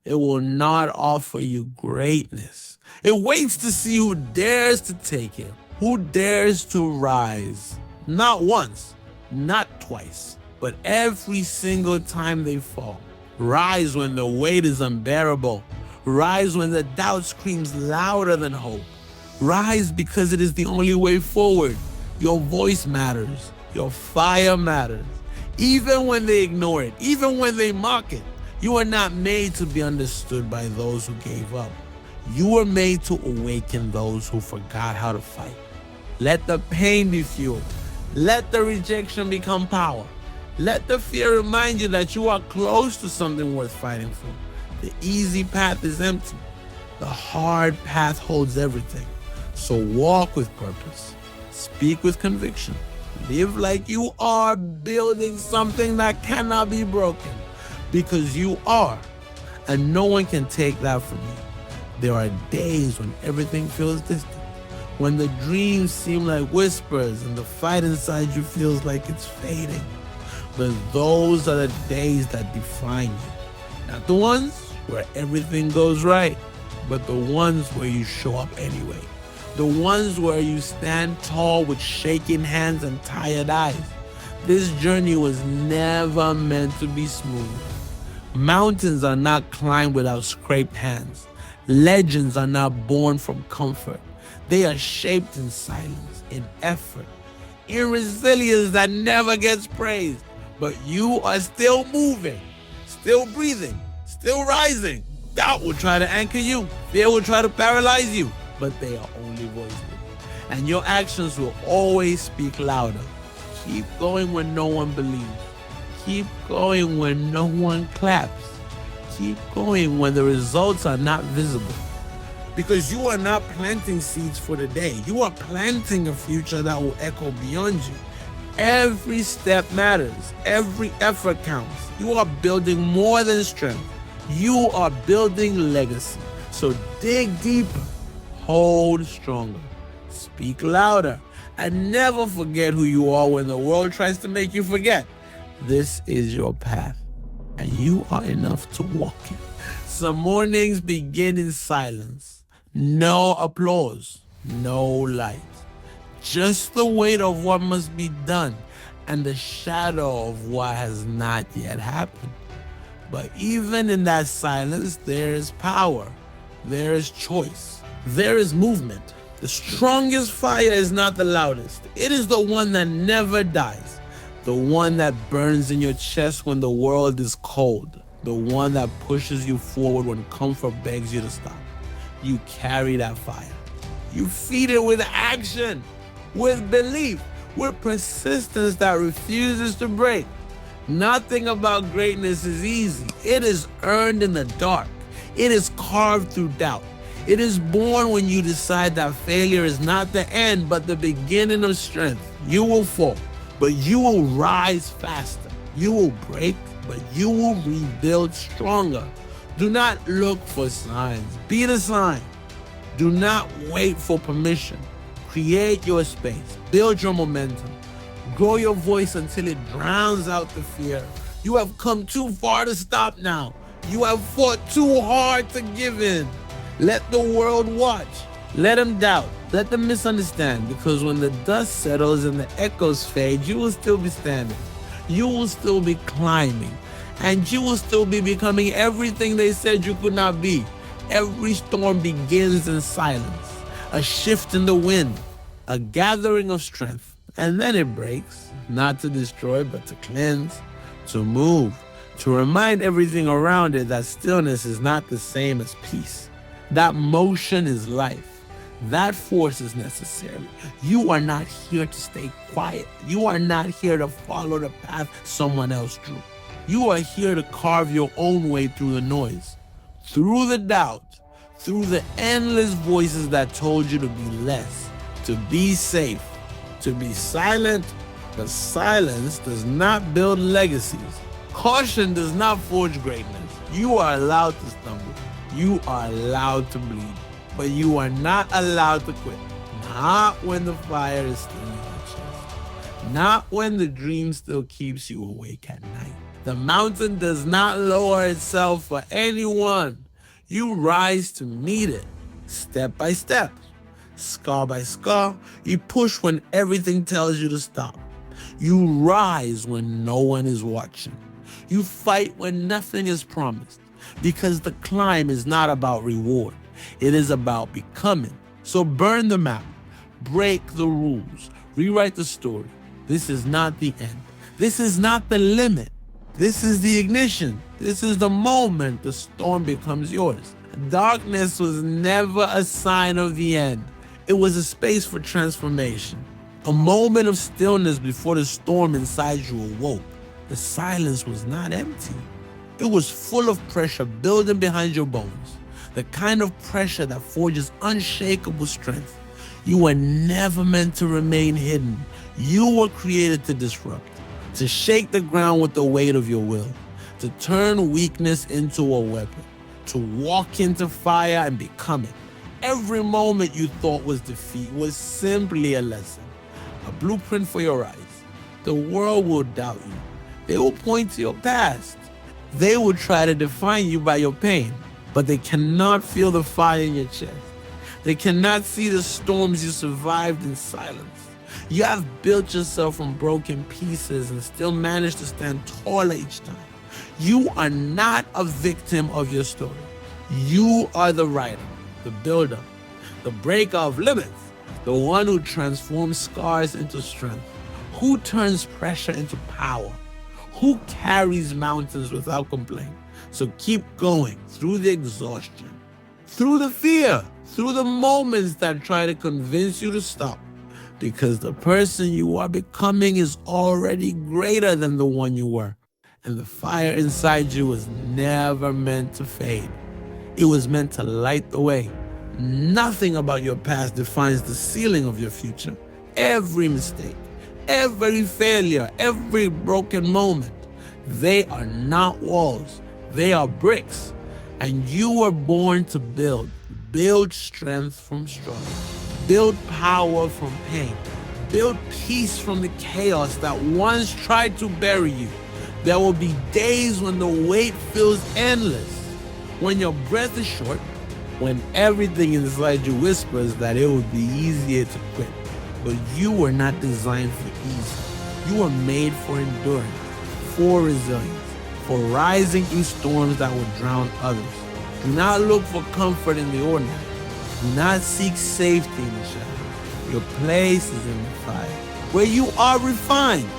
It will not offer you greatness. It waits to see who dares to take it, who dares to rise. Not once, not twice, but every single time they fall. Rise when the weight is unbearable. Rise when the doubt screams louder than hope. Rise because it is the only way forward. Your voice matters. Your fire matters. Even when they ignore it, even when they mock it, you are not made to be understood by those who gave up. You were made to awaken those who forgot how to fight. Let the pain be fuel. Let the rejection become power. Let the fear remind you that you are close to something worth fighting for. The easy path is empty. The hard path holds everything. So walk with purpose. Speak with conviction. Live like you are building something that cannot be broken. Because you are. And no one can take that from you. There are days when everything feels distant. When the dreams seem like whispers and the fight inside you feels like it's fading. But those are the days that define you. Not the ones where everything goes right, but the ones where you show up anyway. The ones where you stand tall with shaking hands and tired eyes. This journey was never meant to be smooth. Mountains are not climbed without scraped hands. Legends are not born from comfort. They are shaped in silence, in effort, in resilience that never gets praised. But you are still moving, still breathing, still rising. Doubt will try to anchor you. Fear will try to paralyze you. But they are only voices. And your actions will always speak louder. Keep going when no one believes. Keep going when no one claps. Keep going when the results are not visible. Because you are not planting seeds for the day. You are planting a future that will echo beyond you. Every step matters. Every effort counts. You are building more than strength. You are building legacy. So dig deeper. Hold stronger. Speak louder. And never forget who you are when the world tries to make you forget. This is your path. And you are enough to walk it. Some mornings begin in silence. No applause. No light. Just the weight of what must be done and the shadow of what has not yet happened. But even in that silence, there is power. There is choice. There is movement. The strongest fire is not the loudest. It is the one that never dies. The one that burns in your chest when the world is cold. The one that pushes you forward when comfort begs you to stop. You carry that fire. You feed it with action, with belief, with persistence that refuses to break. Nothing about greatness is easy. It is earned in the dark. It is carved through doubt. It is born when you decide that failure is not the end, but the beginning of strength. You will fall, but you will rise faster. You will break, but you will rebuild stronger. Do not look for signs. Be the sign. Do not wait for permission. Create your space. Build your momentum. Grow your voice until it drowns out the fear. You have come too far to stop now. You have fought too hard to give in. Let the world watch. Let them doubt. Let them misunderstand. Because when the dust settles and the echoes fade, you will still be standing. You will still be climbing. And you will still be becoming everything they said you could not be. Every storm begins in silence. A shift in the wind. A gathering of strength. And then it breaks. Not to destroy, but to cleanse. To move. To remind everything around it that stillness is not the same as peace. That motion is life. That force is necessary. You are not here to stay quiet. You are not here to follow the path someone else drew. You are here to carve your own way through the noise, through the doubt, through the endless voices that told you to be less, to be safe, to be silent. But silence does not build legacies. Caution does not forge greatness. You are allowed to stumble. You are allowed to bleed. But you are not allowed to quit. Not when the fire is still in your chest. Not when the dream still keeps you awake at night. The mountain does not lower itself for anyone. You rise to meet it, step by step, scar by scar. You push when everything tells you to stop. You rise when no one is watching. You fight when nothing is promised. Because the climb is not about reward. It is about becoming. So burn the map, break the rules, rewrite the story. This is not the end. This is not the limit. This is the ignition. This is the moment the storm becomes yours. Darkness was never a sign of the end. It was a space for transformation. A moment of stillness before the storm inside you awoke. The silence was not empty. It was full of pressure building behind your bones. The kind of pressure that forges unshakable strength. You were never meant to remain hidden. You were created to disrupt, to shake the ground with the weight of your will, to turn weakness into a weapon, to walk into fire and become it. Every moment you thought was defeat was simply a lesson, a blueprint for your rise. The world will doubt you. They will point to your past. They will try to define you by your pain, but they cannot feel the fire in your chest. They cannot see the storms you survived in silence. You have built yourself from broken pieces and still managed to stand taller each time. You are not a victim of your story. You are the writer, the builder, the breaker of limits, the one who transforms scars into strength, who turns pressure into power, who carries mountains without complaint. So keep going through the exhaustion, through the fear, through the moments that try to convince you to stop, because the person you are becoming is already greater than the one you were, and the fire inside you was never meant to fade. It was meant to light the way. Nothing about your past defines the ceiling of your future. Every mistake, every failure, every broken moment, they are not walls. They are bricks. And you were born to build. Build strength from struggle. Build power from pain. Build peace from the chaos that once tried to bury you. There will be days when the weight feels endless, when your breath is short, when everything inside you whispers that it would be easier to quit. But you were not designed for ease. You were made for endurance, for resilience, for rising through storms that would drown others. Do not look for comfort in the ordinary. Do not seek safety in the shadows. Your place is in the fire, where you are refined,